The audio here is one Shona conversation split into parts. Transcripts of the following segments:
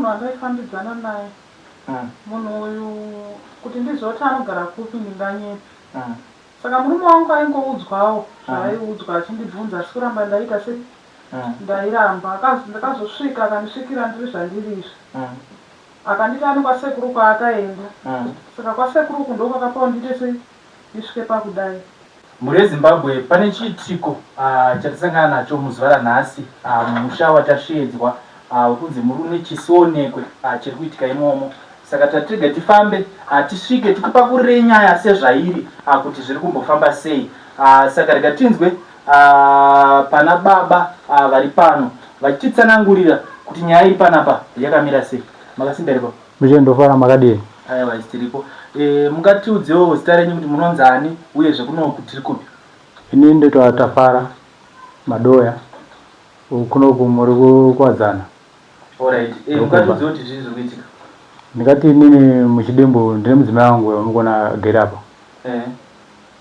munhu andaifambidzana naye. Munhu uyu kuti ndizoti anogara kupi ndinganyepi. Saka murume wangu aingoudzwawo zvaaiudzwa achindibvunza, asi kuramba ndaita sei ndairamba. Ndakazosvika akandisvikira ndiri zvandiri izvi, akanditi ani kwasekuru kwaakaenda. Saka kwasekuru ndo kwakapawo ndiite sei ndisvike pakudai. Muri weZimbabwe pane chiitiko chatisangana nacho muzuva ranhasi mumusha watasvedzwa wekunzi muri nechisionekwe chiri kuitika imomo. Saka tatirega tifambe tisvike tikupakurire nyaya sezvairi kuti zviri kumbofamba sei. Saka rega tinzwe pana baba vari pano vachitsanangurira kuti nyaya iri panapa yakamira sei. Makasimberipo muchendofara makadini. Aiwa tiripo. Mungatiudzewo zita renyu kuti munonzani uye zvekuno kuti kupi? Ini ndito Tafara Madoya kunoku muri kwadzana. Alright. Mungatiudzewo kuti zviri kuitika? Ndikati inini muchidimbu ndine mudzimai wangu wamukona gerapa.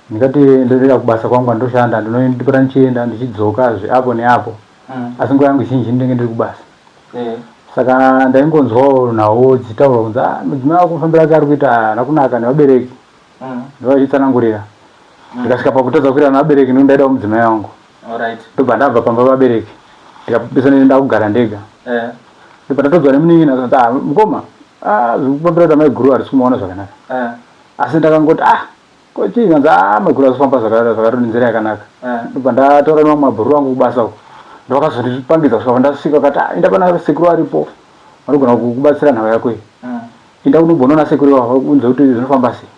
Ndikati ndoenda kubasa kwangu ndoshanda ndinondipota ndichienda ndichidzoka apo neapo. Asi nguva yangu zhinji ndinenge ndiri kubasa. Saka ndaingonzwawo nawo dzitaura kunzi mudzimai wako kufambira kari kuita nakunaka nevabereki. Ndovachitsanangurira. Ndikasvika pakutadza kuita nevabereki ndindaida mudzimai wangu. Ndobva ndabva pamba vabereki ndikapesana nenda kugara ndega. Ndobva ndatodzwa nemunin'ina kuti mukoma zvekufambira kuita maiguru harisi kumaona zvakanaka. Asi ndakangoti kochii kanzi maiguru arikufamba zvakati nenzira yakanaka. Ndobva ndataura nemamwe mabhuru angu kubasa uko. Ndokazondipangidza kusvika pandasvika vakati enda pana sekuru aripo vanogona kukubatsira nhava yako iyi. Enda kunobvonoona sekuru iwavo unze kuti zvinofamba sei.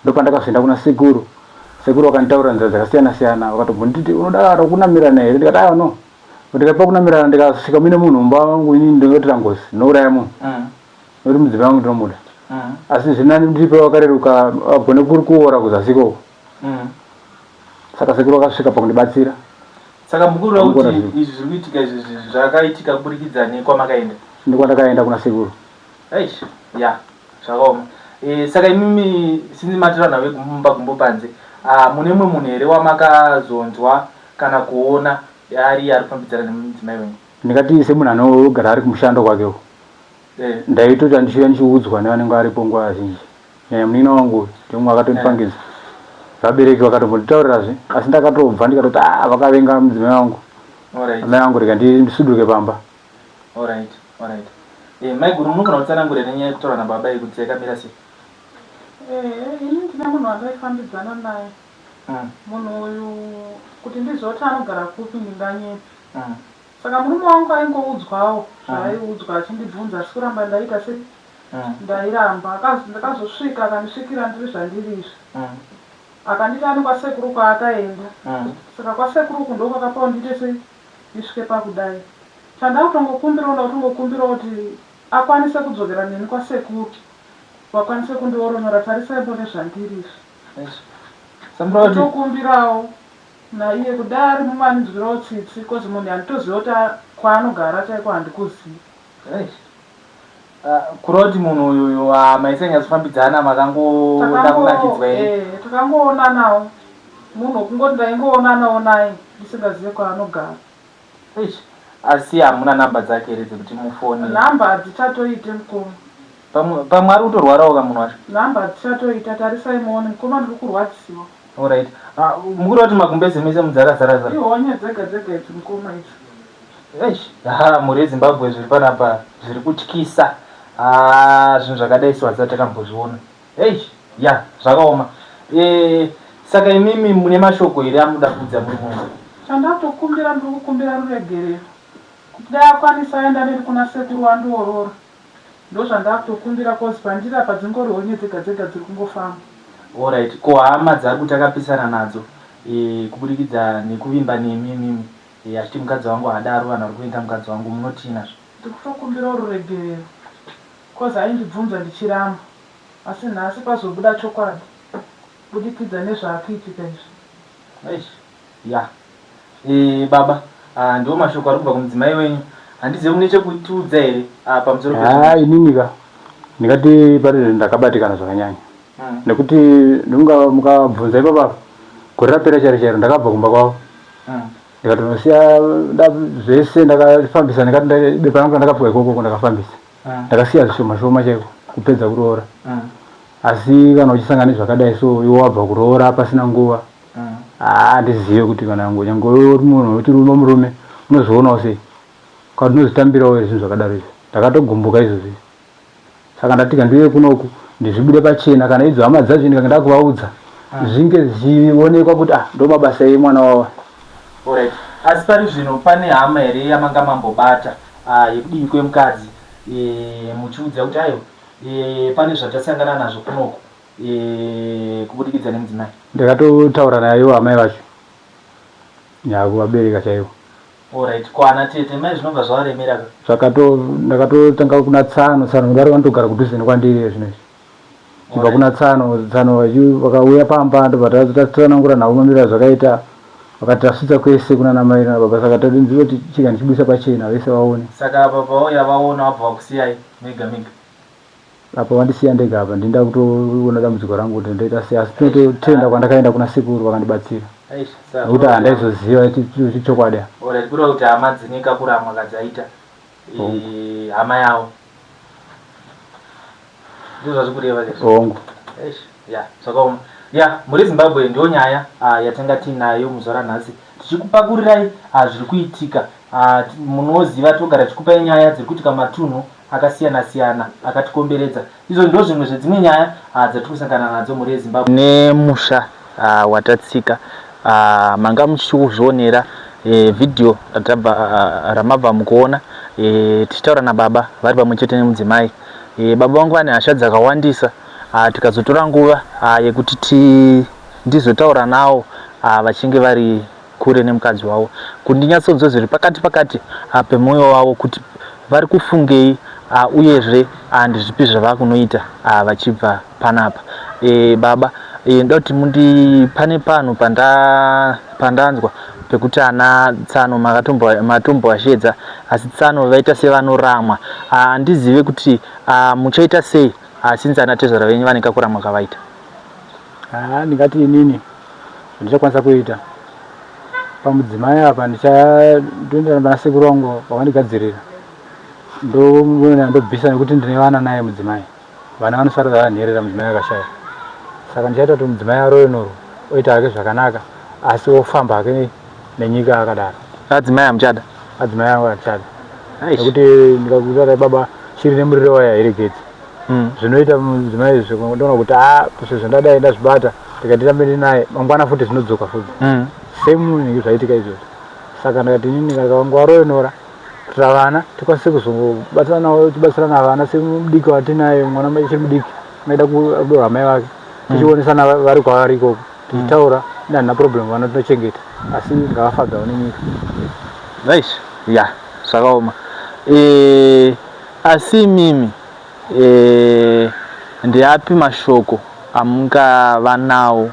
Ndopandakazoenda kuna sekuru. Sekuru vakanditaurira nzira dzakasiyana siyana, vakatobvunditi unodaro kunamirana here. Ndikati no. Ndikapa kunamirana ndikasvika mune munhu mumba wangu ini ndinotira ngozi nouraya munhu. Nokuti mudzimai wangu ndinomuda. Asi zvinani ndipe wakareruka agone kuri kuora kuzasiko. Saka sekuru vakasvika pakundibatsira. Saka mukuru kuti izvi zviri kuitika izvi zvakaitika kuburikidza nekwamakaenda? Ndikwandakaenda kuna sekuru. Aish, ya, zvakaoma. Saka imimi sinzi matirana vegumba gumbo panze, mune mumwe munhu here wamakazonzwa kana kuona ari kufambidzana nemudzimai wenyu? Ndikati semunhu anogara ari kumushando kwakewo. Ndaitoti andishuya ndichiudzwa nevanenge varipo nguva zhinji. Munin'ina wangu ndimwe akatondipangidza. Vabereki vakatombonditaurirazve, asi ndakatobva ndikatoti vakavenga mudzimai wangu. Mai wangu rega ndisuduke pamba. Alright. Maiguru munogona kutsanangurira nenyaya yekutaura nababa kuti yakamira sei? Ini ndine munhu andaifambidzana naye. Munhu uyu kuti ndizoti anogara kupi ndinganyepi. Saka murume wangu aingoudzwawo zvaaiudzwa achindibvunza, asi kuramba ndaita sei ndairamba. Ndakazosvika akandisvikira ndiri zvandiri izvi, akanditi ani kwasekuru kwaakaenda. Saka kwasekuru ndo kwakapawo ndiite sei ndisvike pakudai. Chandakutongokumbira kuti akwanise kudzokera neni kwasekuru, wakwanise kundioronyora tarisaipo nezvandiri izvi. Tokumbirawo naiye kudai ari mumaninzwirawo tsitsi, kozi munhu handitoziva kuti kwaanogara chaiko handikuzivi. Kureva kuti munhu uyu maisanyazofambidzana makangoda kunakidzwa here? Takangoonanawo munhu kungoti ndaingoonanawo naye ndisingazive kwaanogara. Asi hamuna namba dzake here dzekuti mufoni? Namba hadzichatoite mukoma. Pamwe ari kutorwarawo kamunhu wacho? Namba hadzichatoita, tarisaimuone mukoma ndiri kurwadzisiwa. Alright. Mukureva kuti magumbeze mese mudzara-zara? Ihonye dzega dzega idzi mukoma idzi. Muri weZimbabwe zviri panapa zviri kutyisa. Zvinhu zvakadai sewadzati takambozviona. Zvakaoma. Saka imimi mune mashoko here amuda kuudza muri munhu? Chandakutokumbira ndiri kukumbira ruregerero. Kuti dai akwanisa aenda neni kuna sekuru wandiorora. Ndo zvandakutokumbira kozi pandiri apa dzingori honye dzega dzega dziri kungofamba. Alright. Ko hama dzari kuti akapisana nadzo kuburikidza nekuvimba nemimi achiti mukadzi wangu hadaro, vanhu vari kuenda mukadzi wangu, munotinazvo? Ndiri kutokumbirawo ruregerero. Kozi aindibvunza ndichiramba. Asi nhasi pazobuda chokwadi kubudikidza nezvaakuitika izvi. Baba, ndiwo mashoko ari kubva kumudzimai wenyu. Handizivi mune chekutiudza here pamusoro ininika ndikati pari ndakabatikana zvakanyanya. Nekuti mukabvunza ipapo gore rapera chairo ndakabva kumba kwavo. Ndikatonosiya zvese ndakafambisa, ndikati bepa rangu ndakabva ikoko ndakafambisa. ndakasiya zvishoma shoma chaiko kupedza kuroora asi kana uchisangana zvakadai so iwe wabva kuroora pasina nguva handizive kuti kana nyange uri munhu uchiri murume unozvionawo sei kana unozvitambirawo zvinhu zvakadaro izvi ndakatogumbuka izvozvi saka ndatika ndiuye kunoku ndizvibude pachena kana idzo hama dzacho ndikanga ndakuvaudza zvinge zvichionekwa kuti ndo mabasa emwana wavo. Alright. Asi pari zvino pane hama here yamanga mambobata yekudii kwemukadzi muchiudza kuti ayo pane zvatasangana nazvo kunoko kubudikidza nemudzimai? Ndakatotaura nayo amai vacho nyakuvabereka chaivo. Alright. Kwana tete mai zvinobva zvavaremera ndakatotanga kuna Tsano vari vanotogara kudhuze nekwandiri zvinezvi kubva kuna Tsano vakauya pamba ndopatatsanangura navo mamiriro zvakaita vakati tasvitsa kwese kuna namai nababa saka tadinzive kuti chika ndichibudisa pachena vese vaone. Saka apa vauya vaona vabva vakusiyai mega mega? Apa vandisiya ndega apa ndinda kutoona dambudziko rangu kuti ndoita sei asi tinototenda kwandakaenda kuna sekuru vakandibatsira nekuti handaizoziva chichokwadi. Alright. Kuri kuti hama dzinika kuramwa kadzaita hama yavo ndizvo zvazvikureva lesvi ongo zvakaoma. Muri Zimbabwe ndiyo nyaya yatanga tinayo muzuva ranhasi tichikupakurirai zviri kuitika. Munoziva togara tichikupai nyaya dziri kuitika matunhu akasiyana siyana akatikomberedza. Izvo ndo zvimwe zvedzimwe nyaya dzatiri kusangana nadzo muri Zimbabwe. Nemusha watatsika manga muchizvionera vhidhiyo ramabva mukuona tichitaura nababa vari pamwe chete nemudzimai. Baba vangu vane hasha dzakawandisa tikazotora nguva yekuti ndizotaura navo vachinge vari kure nemukadzi wavo kundinyatsonzwa zviri pakati pemwoyo wavo kuti vari kufungei uyezve ndizvipi zvava kunoita vachibva panapa. Baba ndoda kuti mundipane pano pandanzwa pekuti ana Tsano matombo vashedza asi Tsano vaita sevanoramwa. Ndizive kuti muchaita sei since ana tezvara venyu vanenge kuramwa kavaita. Ndingati inini ndichakwanisa kuita pamudzimai apa ndoenda nasekuru vangu vakandigadzirira ndobvisa nekuti ndine vana naye mudzimai. Vana vanosara vanherera mudzimai akashaya saka ndichaita kuti mudzimai aroyenoro oita hake zvakanaka asi ofamba hake nenyika akadaro. Adzimai amuchada? Adzimai angu achada nekuti ndikakutarai baba shiri nemuriro wayo hairegedzi. Zvinoita mudzimai izvi ndoona kuti sezvo ndadai ndazvibata ndikatirambe ndinaye mangwana futi zvinodzoka futi same zvaitika izvozvo. Saka ndikati inini vangu varoyenora kuti vana tikwanise kuzobatsira navo tibatsirana vana semudiki watinaye mwana chiri mudiki maida kudorwa mai vake tichionesana vari kwavari ikoko tichitaura ndandina problem vana tinochengeta asi ngavafadzawo nenyika. Zvakaoma. Asi mimi ndeapi mashoko amungava nawo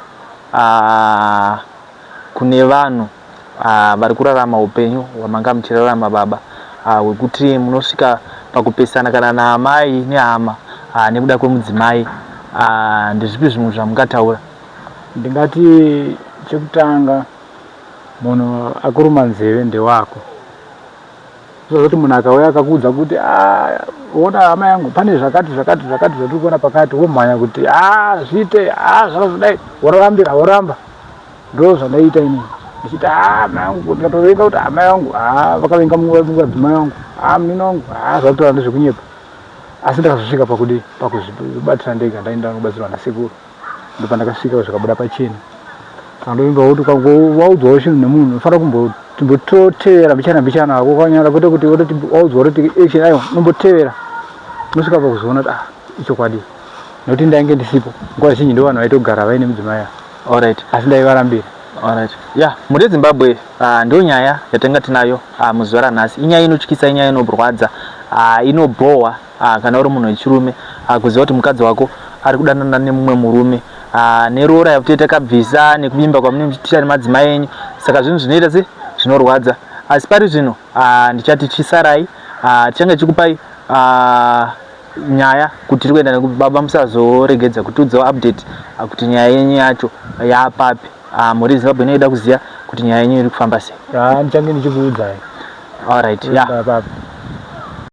kune vanhu vari kurarama upenyu hwamanga muchirarama baba hwekuti munosvika pakupesana kana naamai nehama nekuda kwemudzimai? Ndezvipi zvimwe zvamungataura? Ndingati chekutanga munhu akuruma nzeve ndewako. Zvozoti munhu akauya akakuudza kuti ona hama yangu pane zvakati zvatiri kuona pakati womhanya kuti zviite zvakazodai woramba ndo zvandaita inini ndichiti hama yangu ndikatovenga kuti hama yangu vakavenga mungadzimai wangu munini wangu zvatotora ndezvekunyepa asi ndakazosvika pakuzvibatira ndega ndaenda kubatsirwa nasekuru ndopandakasvika zvakabuda pachena. Saka ndoimba kuti waudzwawo chinhu nemunhu unofanira kumbototevera mbichana wako kwanyara kwete kuti waudzwa kuti action ayo unombotevera unosvika pakuzoona kuti ichokwadi nokuti ndainge ndisipo nguva zhinji ndo vanhu vaitogara vaine mudzimai. Alright. Asi ndaivarambira. Alright. Muri Zimbabwe ndiyo nyaya yatanga tinayo muzuva ranhasi. Inyaya inotyisa, inyaya inorwadza, inobhohwa kana uri munhu wechirume kuziva kuti mukadzi wako ari kudanana nemumwe murume neroora yakutoita kabvisa nekuvimba kwamunoticha nemadzimai enyu. Saka zvinhu zvinoita se zvinorwadza. Asi pari zvino ndichati chisarai tichange chikupai nyaya kuti tiri kuenda nekubaba musazoregedza kutiudzawo update kuti nyaya yenyu yacho yapapi. Muri Zimbabwe inoida kuziva kuti nyaya yenyu iri kufamba sei. Ndichange ndichikuudzai. Alright.